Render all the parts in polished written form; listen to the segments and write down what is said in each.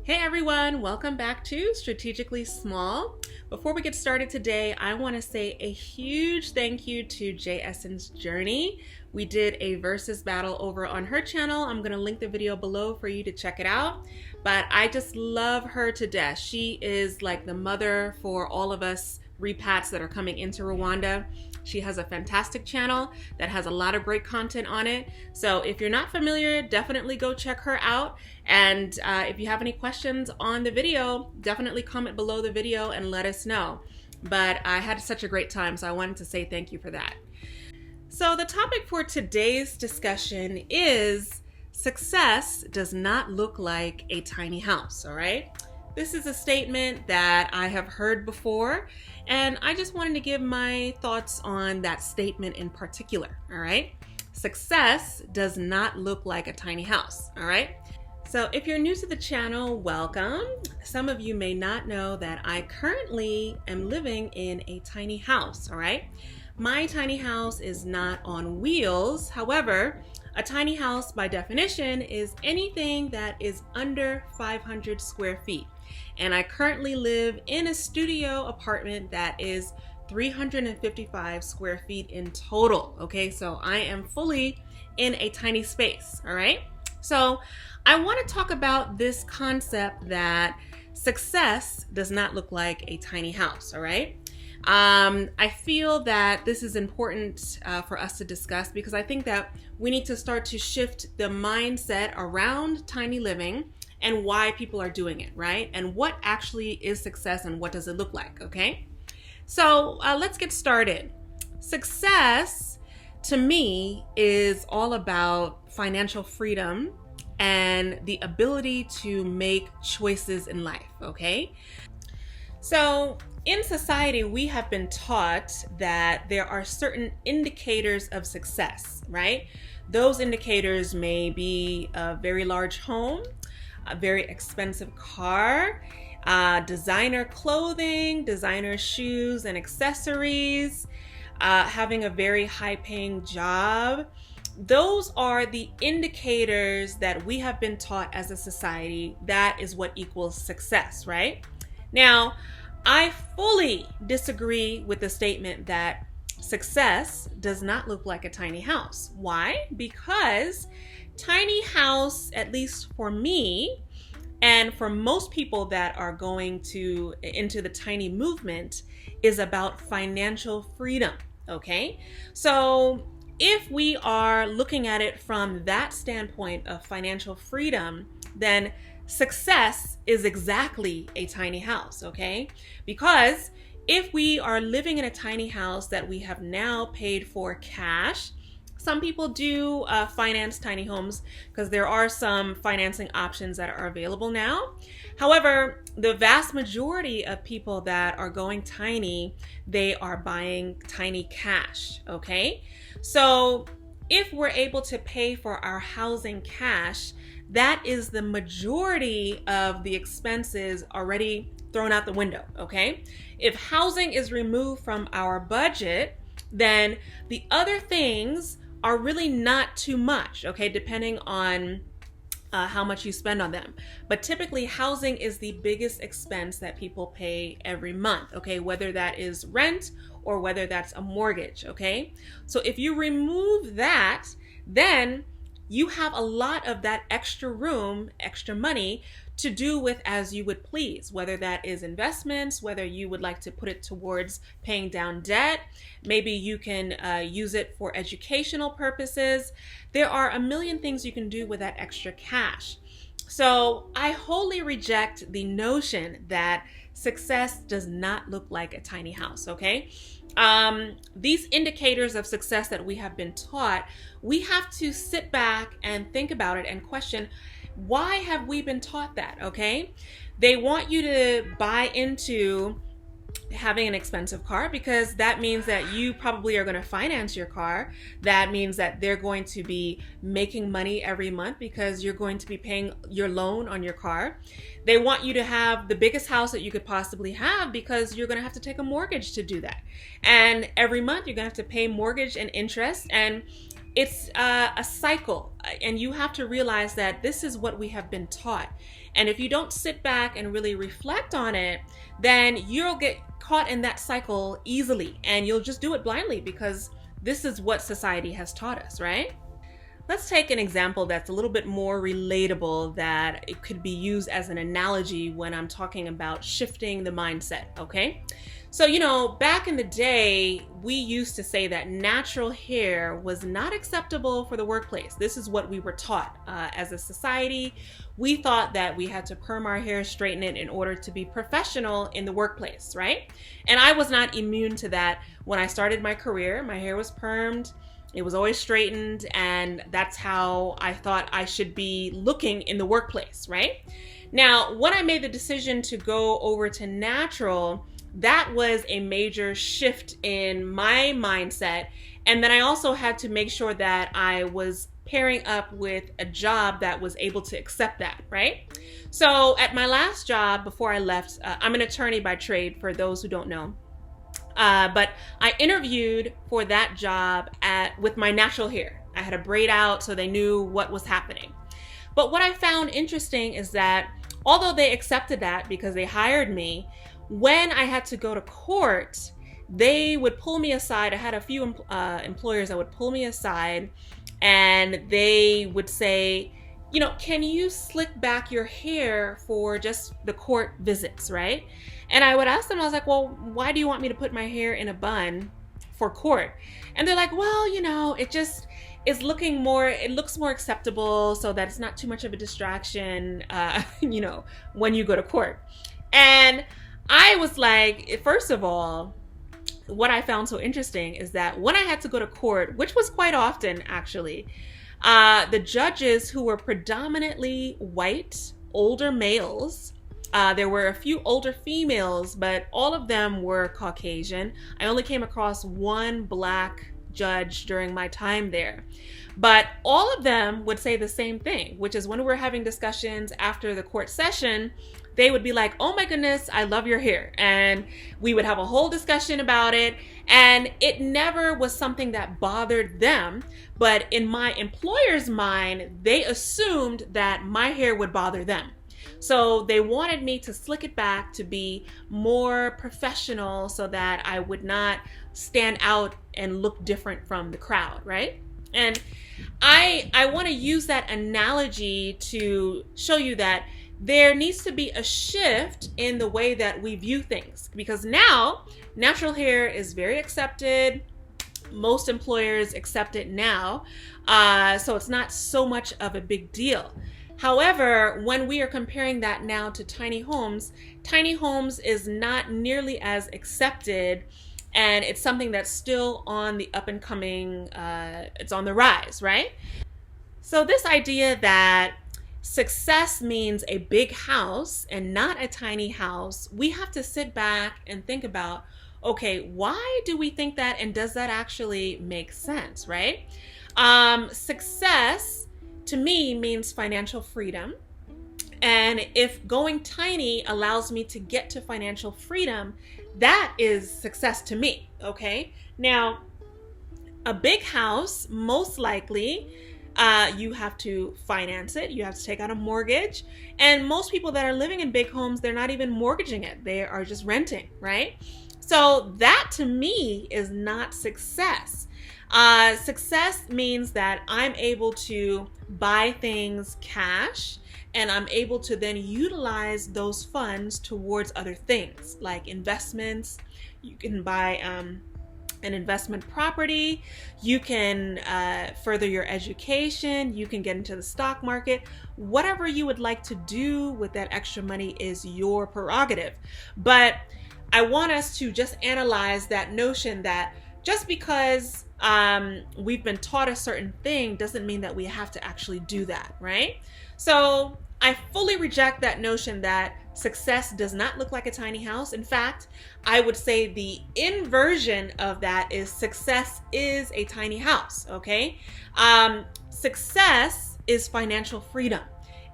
Hey everyone, welcome back to Strategically Small. Before we get started today, I want to say a huge thank you to J. Essence Journey. We did a versus battle over on her channel. I'm going to link the video below for you to check it out. But I just love her to death. She is like the mother for all of us repats that are coming into Rwanda. She has a fantastic channel that has a lot of great content on it. So if you're not familiar, definitely go check her out. And if you have any questions on the video, definitely comment below the video and let us know. But I had such a great time, so I wanted to say thank you for that. So the topic for today's discussion is success does not look like a tiny house, all right? This is a statement that I have heard before, and I just wanted to give my thoughts on that statement in particular, all right? Success does not look like a tiny house, all right? So if you're new to the channel, welcome. Some of you may not know that I currently am living in a tiny house, all right? My tiny house is not on wheels. However, a tiny house by definition is anything that is under 500 square feet. And I currently live in a studio apartment that is 355 square feet in total. Okay, so I am fully in a tiny space. All right, so I want to talk about this concept that success does not look like a tiny house. All right, I feel that this is important for us to discuss because I think that we need to start to shift the mindset around tiny living and why people are doing it, right? And what actually is success and what does it look like, okay? So let's get started. Success, to me, is all about financial freedom and the ability to make choices in life, okay? So in society, we have been taught that there are certain indicators of success, right? Those indicators may be a very large home, a very expensive car, designer clothing, designer shoes and accessories, having a very high-paying job. Those are the indicators that we have been taught as a society that is what equals success, right? Now, I fully disagree with the statement that success does not look like a tiny house. Why? Because tiny house, at least for me, and for most people that are going into the tiny movement, is about financial freedom, okay? So if we are looking at it from that standpoint of financial freedom, then success is exactly a tiny house, okay? Because if we are living in a tiny house that we have now paid for cash, some people do finance tiny homes because there are some financing options that are available now. However, the vast majority of people that are going tiny, they are buying tiny cash, okay? So if we're able to pay for our housing cash, that is the majority of the expenses already thrown out the window, okay? If housing is removed from our budget, then the other things are really not too much, okay, depending on how much you spend on them. But typically housing is the biggest expense that people pay every month, okay, whether that is rent or whether that's a mortgage, okay? So if you remove that, then you have a lot of that extra room, extra money to do with as you would please, whether that is investments, whether you would like to put it towards paying down debt. Maybe you can use it for educational purposes. There are a million things you can do with that extra cash. So I wholly reject the notion that success does not look like a tiny house, okay? These indicators of success that we have been taught, we have to sit back and think about it and question, why have we been taught that, okay? They want you to buy into having an expensive car because that means that you probably are going to finance your car. That means that they're going to be making money every month because you're going to be paying your loan on your car. They want you to have the biggest house that you could possibly have because you're going to have to take a mortgage to do that. And every month you're going to have to pay mortgage and interest. And It's a cycle, and you have to realize that this is what we have been taught. And if you don't sit back and really reflect on it, then you'll get caught in that cycle easily, and you'll just do it blindly because this is what society has taught us, right? Let's take an example that's a little bit more relatable, that it could be used as an analogy when I'm talking about shifting the mindset, okay? So, back in the day, we used to say that natural hair was not acceptable for the workplace. This is what we were taught as a society. We thought that we had to perm our hair, straighten it in order to be professional in the workplace, right? And I was not immune to that. When I started my career, my hair was permed. It was always straightened, and that's how I thought I should be looking in the workplace, right? Now, when I made the decision to go over to natural, that was a major shift in my mindset. And then I also had to make sure that I was pairing up with a job that was able to accept that, right? So at my last job before I left, I'm an attorney by trade, for those who don't know. But I interviewed for that job with my natural hair. I had a braid out so they knew what was happening. But what I found interesting is that although they accepted that because they hired me, when I had to go to court, they would pull me aside. I had a few employers that would pull me aside, and they would say, can you slick back your hair for just the court visits, right? And I would ask them, I was like, well, why do you want me to put my hair in a bun for court? And they're like, well, it just is it looks more acceptable so that it's not too much of a distraction, when you go to court. And I was like, first of all, what I found so interesting is that when I had to go to court, which was quite often actually, the judges, who were predominantly white, older males, there were a few older females, but all of them were Caucasian. I only came across one black judge during my time there. But all of them would say the same thing, which is when we were having discussions after the court session, they would be like, oh my goodness, I love your hair. And we would have a whole discussion about it. And it never was something that bothered them. But in my employer's mind, they assumed that my hair would bother them. So they wanted me to slick it back to be more professional so that I would not stand out and look different from the crowd, right? And I want to use that analogy to show you that there needs to be a shift in the way that we view things, because now natural hair is very accepted. Most employers accept it now, so it's not so much of a big deal. However, when we are comparing that now to tiny homes is not nearly as accepted, and it's something that's still on the up and coming, it's on the rise, right? So this idea that success means a big house and not a tiny house, we have to sit back and think about, okay, why do we think that, and does that actually make sense, right? Success to me means financial freedom. And if going tiny allows me to get to financial freedom, that is success to me, okay? Now, a big house, most likely, you have to finance it. You have to take out a mortgage. And most people that are living in big homes, they're not even mortgaging it. They are just renting, right? So that to me is not success. Success means that I'm able to buy things cash, and I'm able to then utilize those funds towards other things like investments. You can buy an investment property, you can further your education, you can get into the stock market. Whatever you would like to do with that extra money is your prerogative. But I want us to just analyze that notion that just because we've been taught a certain thing doesn't mean that we have to actually do that, right? So I fully reject that notion that success does not look like a tiny house. In fact, I would say the inversion of that is success is a tiny house, okay? Success is financial freedom.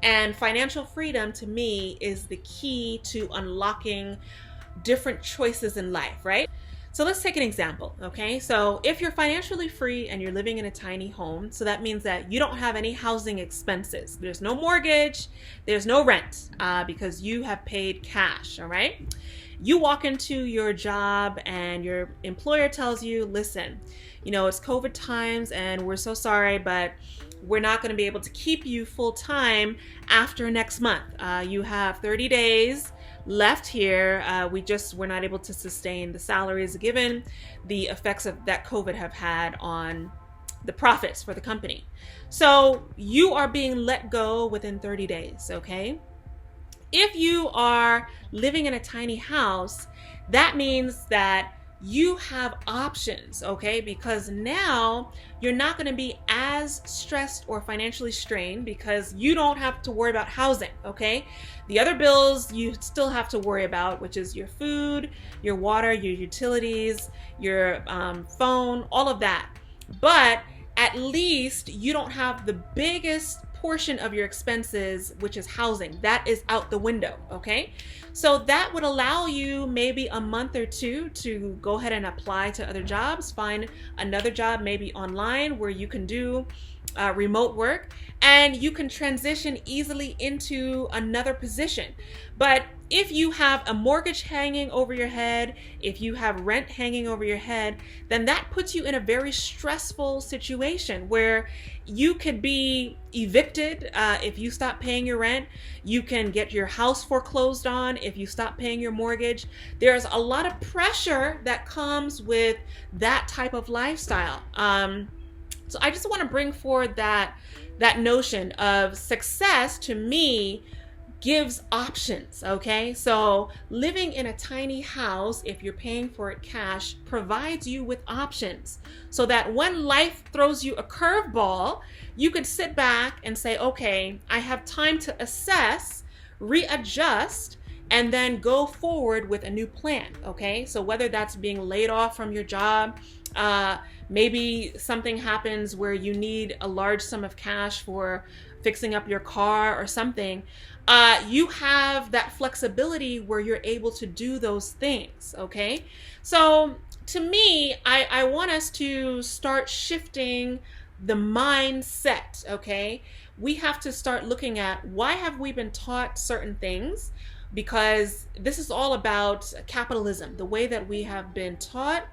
And financial freedom to me is the key to unlocking different choices in life, right? So let's take an example, okay? So if you're financially free and you're living in a tiny home, so that means that you don't have any housing expenses. There's no mortgage, there's no rent, because you have paid cash, all right? You walk into your job and your employer tells you, listen, you know, it's COVID times and we're so sorry, but we're not going to be able to keep you full time after next month. You have 30 days left here. We're not able to sustain the salaries given the effects of that COVID have had on the profits for the company. So you are being let go within 30 days, okay? If you are living in a tiny house, that means that you have options, okay? Because now you're not going to be as stressed or financially strained because you don't have to worry about housing, okay? The other bills you still have to worry about, which is your food, your water, your utilities, your phone, all of that. But at least you don't have the biggest portion of your expenses, which is housing. That is out the window, okay? So that would allow you maybe a month or two to go ahead and apply to other jobs, find another job maybe online where you can do remote work, and you can transition easily into another position. But if you have a mortgage hanging over your head, if you have rent hanging over your head, then that puts you in a very stressful situation where you could be evicted if you stop paying your rent. You can get your house foreclosed on if you stop paying your mortgage. There's a lot of pressure that comes with that type of lifestyle. So I just want to bring forward that notion of success to me gives options, okay? So living in a tiny house, if you're paying for it cash, provides you with options so that when life throws you a curveball, you could sit back and say, okay, I have time to assess, readjust, and then go forward with a new plan, okay? So whether that's being laid off from your job, maybe something happens where you need a large sum of cash for fixing up your car or something, you have that flexibility where you're able to do those things, okay? So to me, I want us to start shifting the mindset, okay? We have to start looking at why have we been taught certain things, because this is all about capitalism. The way that we have been taught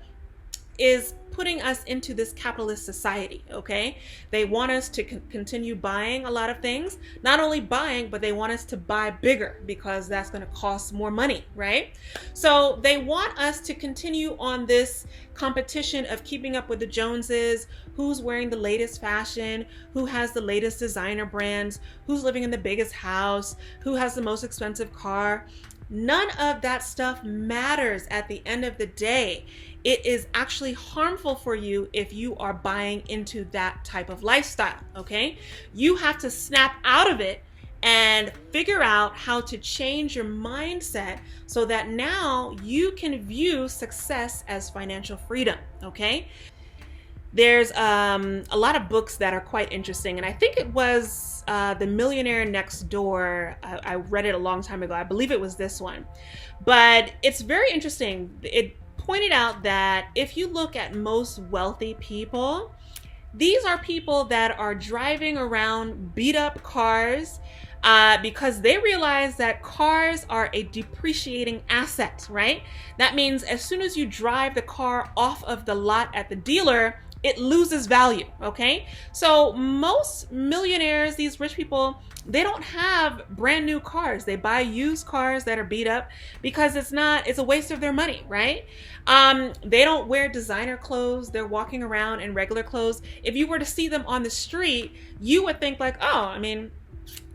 is putting us into this capitalist society, okay? They want us to continue buying a lot of things. Not only buying, but they want us to buy bigger because that's going to cost more money, right? So they want us to continue on this competition of keeping up with the Joneses, who's wearing the latest fashion, who has the latest designer brands, who's living in the biggest house, who has the most expensive car. None of that stuff matters at the end of the day. It is actually harmful for you if you are buying into that type of lifestyle, okay? You have to snap out of it and figure out how to change your mindset so that now you can view success as financial freedom, okay? There's a lot of books that are quite interesting, and I think it was The Millionaire Next Door. I read it a long time ago. I believe it was this one. But it's very interesting. It pointed out that if you look at most wealthy people, these are people that are driving around beat up cars because they realize that cars are a depreciating asset, right? That means as soon as you drive the car off of the lot at the dealer, it loses value, okay? So most millionaires, these rich people, they don't have brand new cars. They buy used cars that are beat up because it's a waste of their money, right? They don't wear designer clothes. They're walking around in regular clothes. If you were to see them on the street, you would think like, oh, I mean,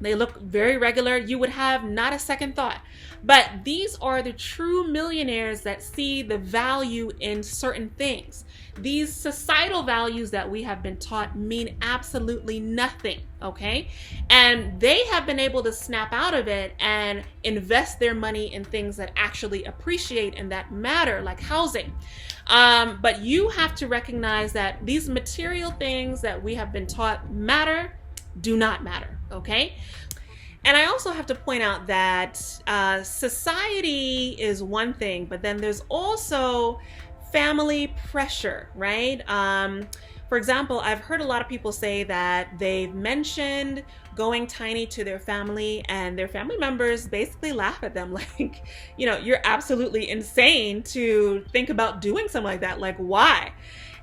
they look very regular. You would have not a second thought. But these are the true millionaires that see the value in certain things. These societal values that we have been taught mean absolutely nothing, okay? And they have been able to snap out of it and invest their money in things that actually appreciate and that matter, like housing. But you have to recognize that these material things that we have been taught matter, do not matter, okay? And I also have to point out that society is one thing, but then there's also family pressure, right? For example, I've heard a lot of people say that they've mentioned going tiny to their family and their family members basically laugh at them like, you're absolutely insane to think about doing something like that. Like, why?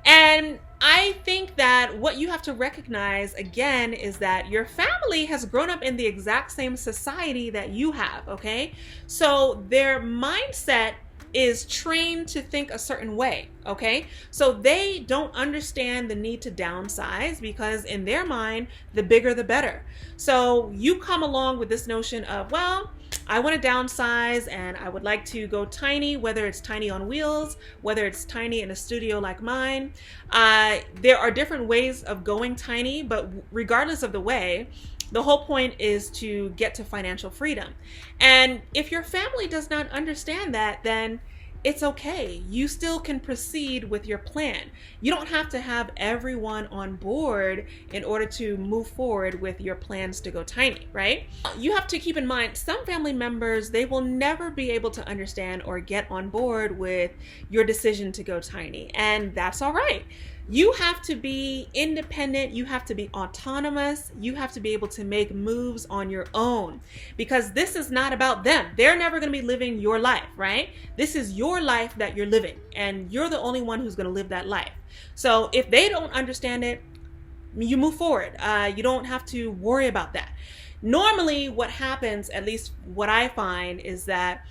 And I think that what you have to recognize again is that your family has grown up in the exact same society that you have, okay? So their mindset is trained to think a certain way, okay? So they don't understand the need to downsize because in their mind, the bigger the better. So you come along with this notion of, well, I want to downsize and I would like to go tiny, whether it's tiny on wheels, whether it's tiny in a studio like mine. There are different ways of going tiny, but regardless of the way, the whole point is to get to financial freedom. And if your family does not understand that, then it's okay. You still can proceed with your plan. You don't have to have everyone on board in order to move forward with your plans to go tiny, right? You have to keep in mind, some family members, they will never be able to understand or get on board with your decision to go tiny. And that's all right. You have to be independent, you have to be autonomous, you have to be able to make moves on your own because this is not about them. They're never going to be living your life, right? This is your life that you're living and you're the only one who's going to live that life. So if they don't understand it, you move forward. You don't have to worry about that. Normally what happens, at least what I find, is that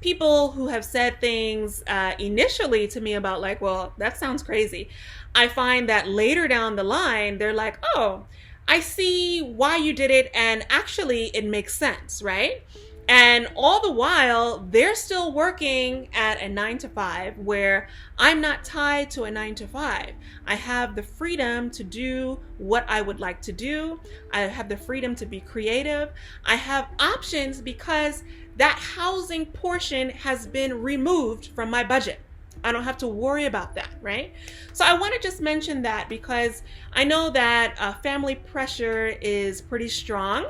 people who have said things initially to me about like, well, that sounds crazy. I find that later down the line, they're like, oh, I see why you did it. And actually it makes sense, right? And all the while, they're still working at a 9-to-5 where I'm not tied to a 9-to-5. I have the freedom to do what I would like to do. I have the freedom to be creative. I have options because that housing portion has been removed from my budget. I don't have to worry about that, right? So I want to just mention that because I know that family pressure is pretty strong.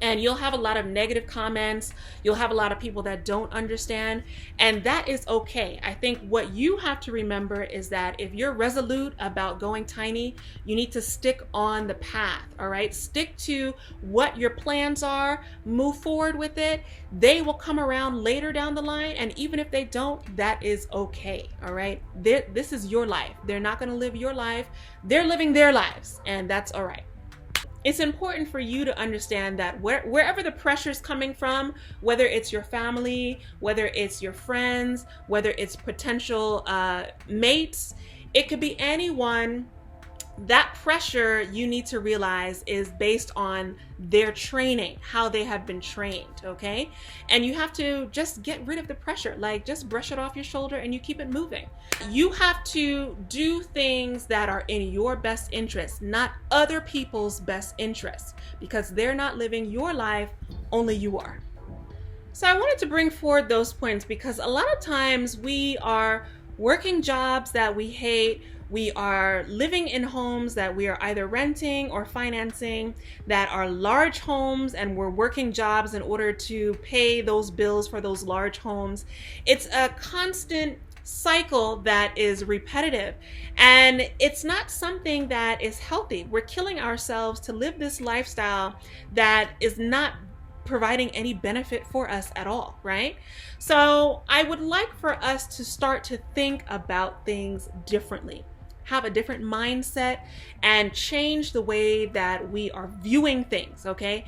And you'll have a lot of negative comments. You'll have a lot of people that don't understand. And that is okay. I think what you have to remember is that if you're resolute about going tiny, you need to stick on the path, all right? Stick to what your plans are. Move forward with it. They will come around later down the line. And even if they don't, that is okay, all right? This is your life. They're not going to live your life. They're living their lives. And that's all right. It's important for you to understand that wherever the pressure is coming from, whether it's your family, whether it's your friends, whether it's potential mates, it could be anyone. That pressure, you need to realize, is based on their training, how they have been trained, okay? And you have to just get rid of the pressure, like just brush it off your shoulder and you keep it moving. You have to do things that are in your best interest, not other people's best interests, because they're not living your life, only you are. So I wanted to bring forward those points because a lot of times we are working jobs that we hate. We are living in homes that we are either renting or financing that are large homes, and we're working jobs in order to pay those bills for those large homes. It's a constant cycle that is repetitive, and it's not something that is healthy. We're killing ourselves to live this lifestyle that is not providing any benefit for us at all, right? So I would like for us to start to think about things differently, have a different mindset, and change the way that we are viewing things, okay?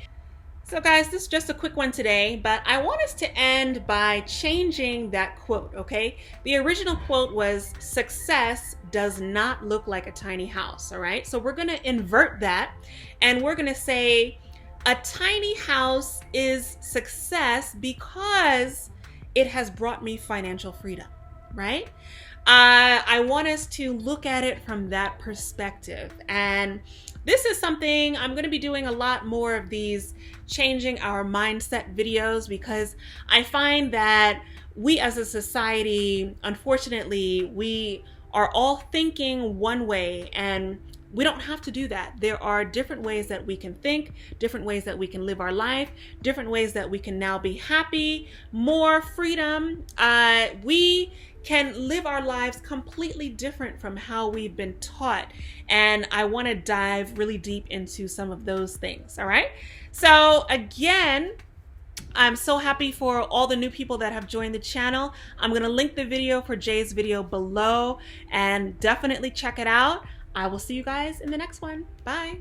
So guys, this is just a quick one today, but I want us to end by changing that quote, okay? The original quote was, "Success does not look like a tiny house," all right? So we're gonna invert that, and we're gonna say, a tiny house is success because it has brought me financial freedom, right? I want us to look at it from that perspective. And this is something I'm going to be doing a lot more of, these changing our mindset videos, because I find that we as a society, unfortunately, we are all thinking one way, and we don't have to do that. There are different ways that we can think, different ways that we can live our life, different ways that we can now be happy, more freedom. We can live our lives completely different from how we've been taught. And I want to dive really deep into some of those things. All right. So again, I'm so happy for all the new people that have joined the channel. I'm going to link the video for Jay's video below and definitely check it out. I will see you guys in the next one. Bye.